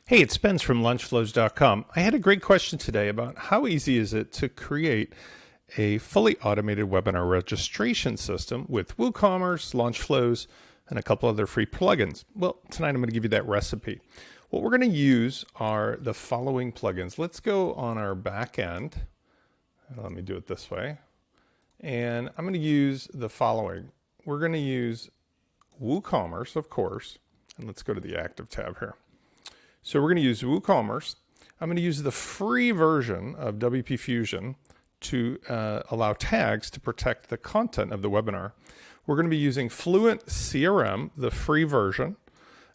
Hey, it's Spence from LaunchFlows.com. I had a great question today about how easy is it to create a fully automated webinar registration system with WooCommerce, LaunchFlows, and a couple other free plugins. Well, tonight I'm going to give you that recipe. What we're going to use are the following plugins. Let's go on our back end. Let me do it this way. And I'm going to use the following. We're going to use WooCommerce, of course. And let's go to the active tab here. So we're going to use WooCommerce. I'm going to use the free version of WPFusion to allow tags to protect the content of the webinar. We're going to be using FluentCRM, the free version,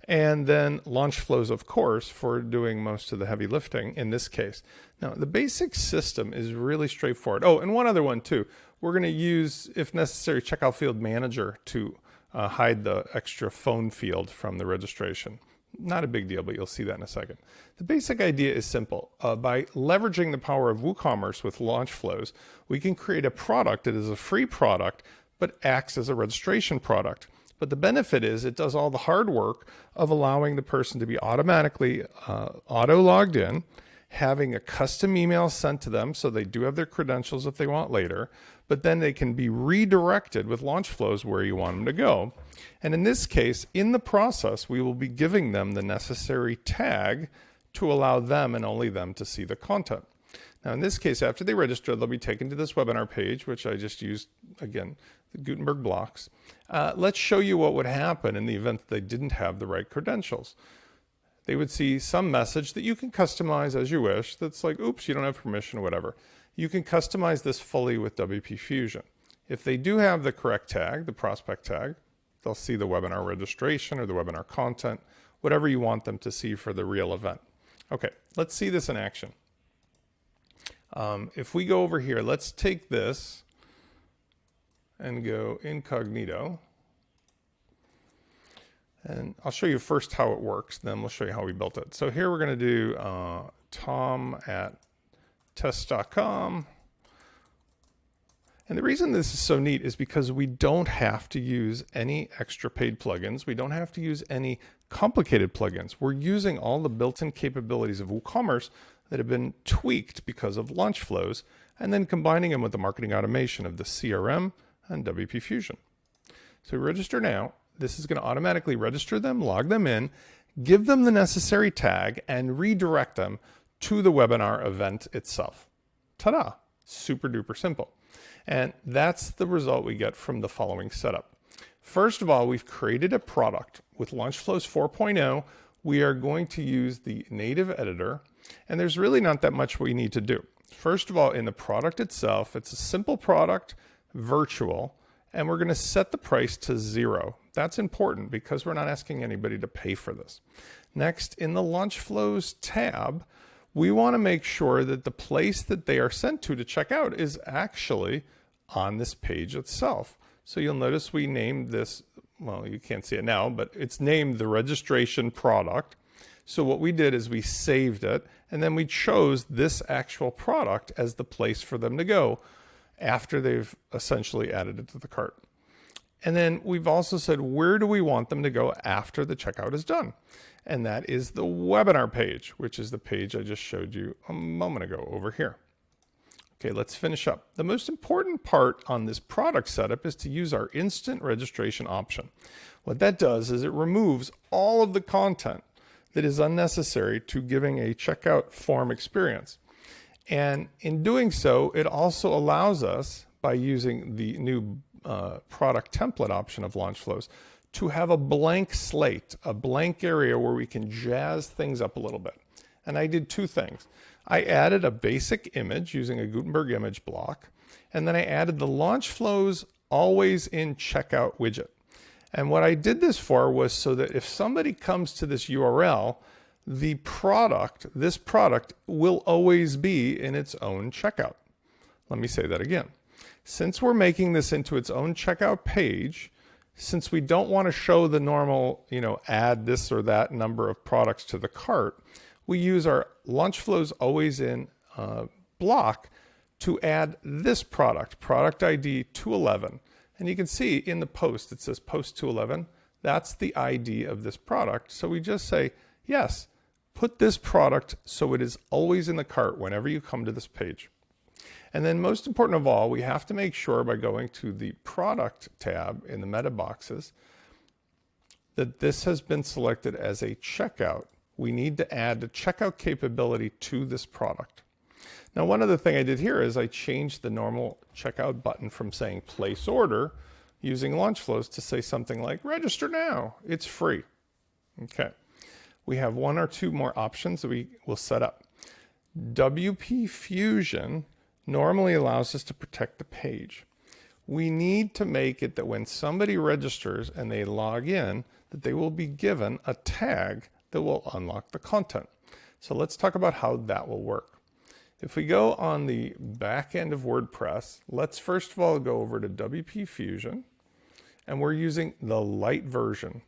and then LaunchFlows, of course, for doing most of the heavy lifting in this case. Now, the basic system is really straightforward. Oh, and one other one too. We're going to use, if necessary, Checkout Field Manager to hide the extra phone field from the registration. Not a big deal, but you'll see that in a second. The basic idea is simple. By leveraging the power of WooCommerce with LaunchFlows, we can create a product that is a free product, but acts as a registration product. But the benefit is it does all the hard work of allowing the person to be automatically auto-logged in, having a custom email sent to them so they do have their credentials if they want later, but then they can be redirected with LaunchFlows where you want them to go. And in this case, in the process, we will be giving them the necessary tag to allow them and only them to see the content. Now, in this case, after they register, they'll be taken to this webinar page, which I just used, again, the Gutenberg blocks. Let's show you what would happen in the event that they didn't have the right credentials. They would see some message that you can customize as you wish. That's like, oops, you don't have permission or whatever. You can customize this fully with WPFusion. If they do have the correct tag, the prospect tag, they'll see the webinar registration or the webinar content, whatever you want them to see for the real event. Okay, let's see this in action. If we go over here, let's take this and go incognito. And I'll show you first how it works, then we'll show you how we built it. So here we're going to do tom@test.com. And the reason this is so neat is because we don't have to use any extra paid plugins. We don't have to use any complicated plugins. We're using all the built-in capabilities of WooCommerce that have been tweaked because of LaunchFlows, and then combining them with the marketing automation of the CRM and WPFusion. So we register now. This is going to automatically register them, log them in, give them the necessary tag, and redirect them to the webinar event itself. Ta-da! Super duper simple. And that's the result we get from the following setup. First of all, we've created a product. With LaunchFlows 4.0, we are going to use the native editor, and there's really not that much we need to do. First of all, in the product itself, it's a simple product, virtual, and we're going to set the price to 0. That's important because we're not asking anybody to pay for this. Next, in the LaunchFlows tab, we want to make sure that the place that they are sent to check out is actually on this page itself. So you'll notice we named this, well, you can't see it now, but it's named the registration product. So what we did is we saved it, and then we chose this actual product as the place for them to go after they've essentially added it to the cart. And then we've also said, where do we want them to go after the checkout is done? And that is the webinar page, which is the page I just showed you a moment ago over here. Okay, let's finish up. The most important part on this product setup is to use our instant registration option. What that does is it removes all of the content that is unnecessary to giving a checkout form experience. And in doing so, it also allows us, by using the new product template option of LaunchFlows, to have a blank slate, a blank area where we can jazz things up a little bit. And I did two things. I added a basic image using a Gutenberg image block, and then I added the LaunchFlows always in checkout widget. And what I did this for was so that if somebody comes to this URL, the product, this product, will always be in its own checkout. Let me say that again. Since we're making this into its own checkout page, since we don't want to show the normal, add this or that number of products to the cart, we use our LaunchFlows always in block to add this product ID 211. And you can see in the post, it says post 211. That's the ID of this product. So we just say, yes, put this product so it is always in the cart whenever you come to this page. And then most important of all, we have to make sure by going to the product tab in the meta boxes that this has been selected as a checkout. We need to add the checkout capability to this product. Now, one other thing I did here is I changed the normal checkout button from saying place order using LaunchFlows to say something like register now, it's free. Okay. We have one or two more options that we will set up. WPFusion normally allows us to protect the page. We need to make it that when somebody registers and they log in, that they will be given a tag that will unlock the content. So let's talk about how that will work. If we go on the back end of WordPress, let's first of all go over to WPFusion, and we're using the light version.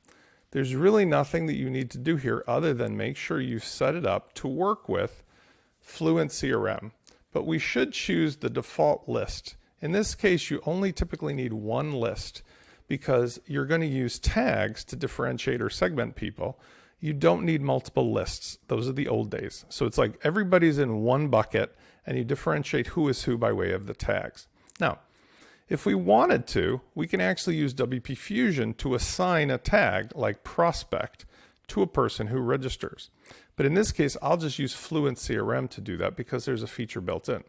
There's really nothing that you need to do here other than make sure you set it up to work with FluentCRM. But we should choose the default list. In this case, you only typically need one list because you're going to use tags to differentiate or segment people. You don't need multiple lists. Those are the old days. So it's like everybody's in one bucket and you differentiate who is who by way of the tags. Now, if we wanted to, we can actually use WPFusion to assign a tag like prospect to a person who registers. But in this case, I'll just use FluentCRM to do that because there's a feature built in.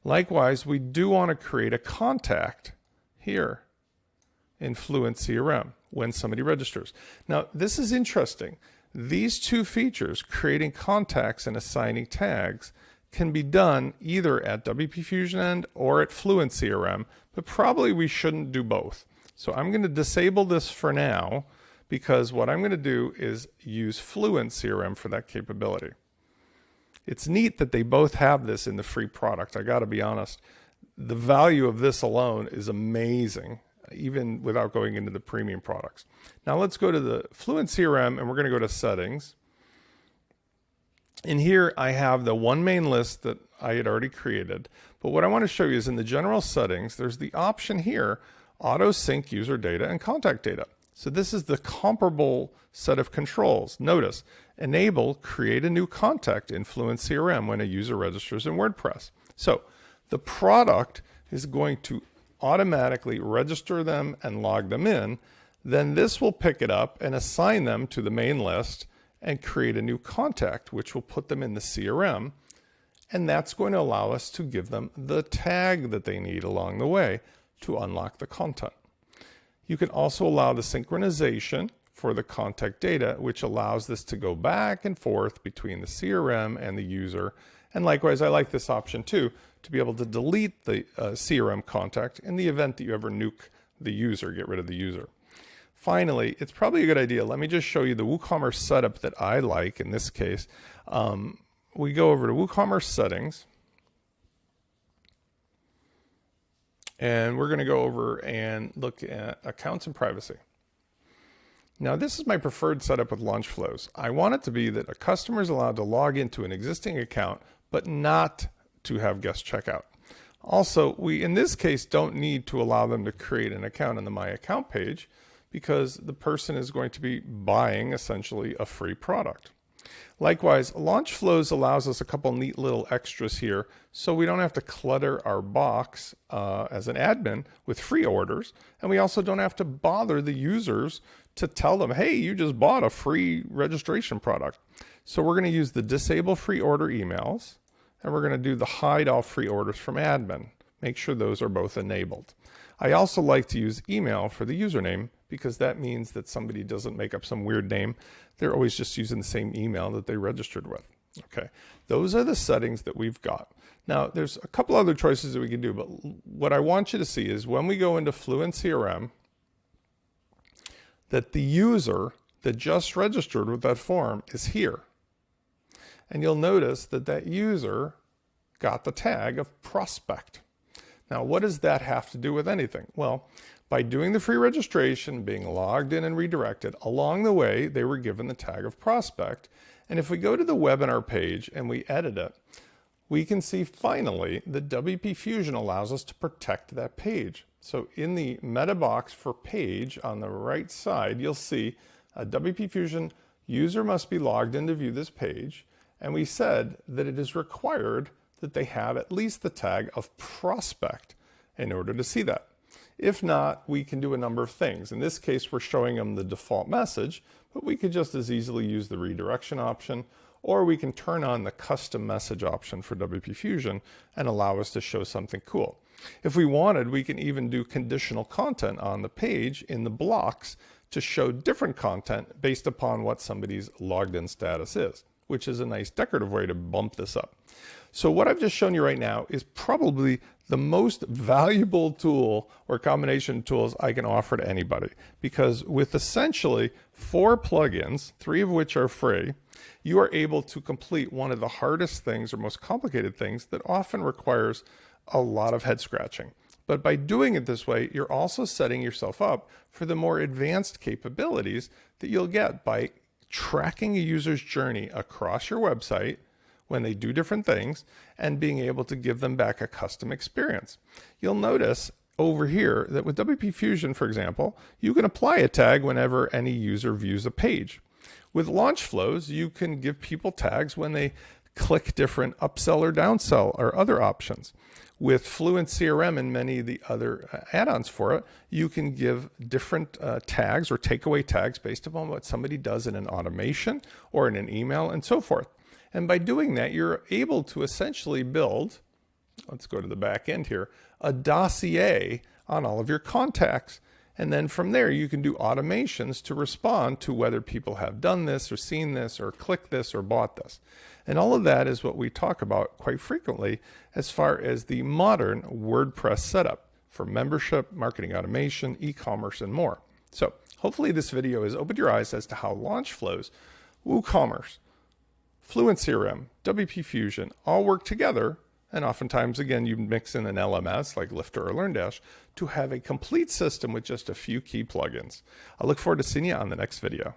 Likewise, we do want to create a contact here in FluentCRM when somebody registers. Now, this is interesting. These two features, creating contacts and assigning tags, can be done either at WPFusion end or at FluentCRM, but probably we shouldn't do both. So I'm going to disable this for now because what I'm going to do is use FluentCRM for that capability. It's neat that they both have this in the free product. I got to be honest. The value of this alone is amazing, even without going into the premium products. Now let's go to the FluentCRM and we're going to go to settings. In here, I have the one main list that I had already created. But what I want to show you is in the general settings, there's the option here, auto sync user data and contact data. So this is the comparable set of controls. Notice, enable create a new contact in FluentCRM when a user registers in WordPress. So the product is going to automatically register them and log them in. Then this will pick it up and assign them to the main list and create a new contact, which will put them in the CRM. And that's going to allow us to give them the tag that they need along the way to unlock the content. You can also allow the synchronization for the contact data, which allows this to go back and forth between the CRM and the user. And likewise, I like this option too, to be able to delete the CRM contact in the event that you ever nuke the user, get rid of the user. Finally, it's probably a good idea. Let me just show you the WooCommerce setup that I like in this case. We go over to WooCommerce settings. And we're going to go over and look at accounts and privacy. Now, this is my preferred setup with LaunchFlows. I want it to be that a customer is allowed to log into an existing account, but not to have guest checkout. Also, we, in this case, don't need to allow them to create an account on the My Account page because the person is going to be buying essentially a free product. Likewise, LaunchFlows allows us a couple neat little extras here so we don't have to clutter our box as an admin with free orders, and we also don't have to bother the users to tell them, hey, you just bought a free registration product. So we're going to use the disable free order emails, and we're going to do the hide all free orders from admin. Make sure those are both enabled. I also like to use email for the username because that means that somebody doesn't make up some weird name. They're always just using the same email that they registered with. Okay, those are the settings that we've got. Now, there's a couple other choices that we can do, but what I want you to see is when we go into FluentCRM, that the user that just registered with that form is here. And you'll notice that that user got the tag of prospect. Now, what does that have to do with anything? Well, by doing the free registration, being logged in and redirected, along the way, they were given the tag of prospect. And if we go to the webinar page and we edit it, we can see finally that WPFusion allows us to protect that page. So in the meta box for page on the right side, you'll see WPFusion user must be logged in to view this page, and we said that it is required that they have at least the tag of prospect in order to see that. If not, we can do a number of things. In this case, we're showing them the default message, but we could just as easily use the redirection option, or we can turn on the custom message option for WPFusion and allow us to show something cool. If we wanted, we can even do conditional content on the page in the blocks to show different content based upon what somebody's logged in status is, which is a nice decorative way to bump this up. So what I've just shown you right now is probably the most valuable tool or combination of tools I can offer to anybody, because with essentially 4 plugins, 3 of which are free, you are able to complete one of the hardest things or most complicated things that often requires a lot of head scratching. But by doing it this way, you're also setting yourself up for the more advanced capabilities that you'll get by tracking a user's journey across your website when they do different things and being able to give them back a custom experience. You'll notice over here that with WPFusion, for example, you can apply a tag whenever any user views a page. With LaunchFlows, you can give people tags when they click different upsell or downsell or other options. With FluentCRM and many of the other add-ons for it, you can give different tags or takeaway tags based upon what somebody does in an automation or in an email and so forth. And by doing that, you're able to essentially build, let's go to the back end here, a dossier on all of your contacts. And then from there, you can do automations to respond to whether people have done this or seen this or clicked this or bought this. And all of that is what we talk about quite frequently as far as the modern WordPress setup for membership, marketing automation, e-commerce, and more. So hopefully this video has opened your eyes as to how LaunchFlows, WooCommerce, FluentCRM, WPFusion all work together, and oftentimes, again, you mix in an LMS like Lifter or LearnDash to have a complete system with just a few key plugins. I look forward to seeing you on the next video.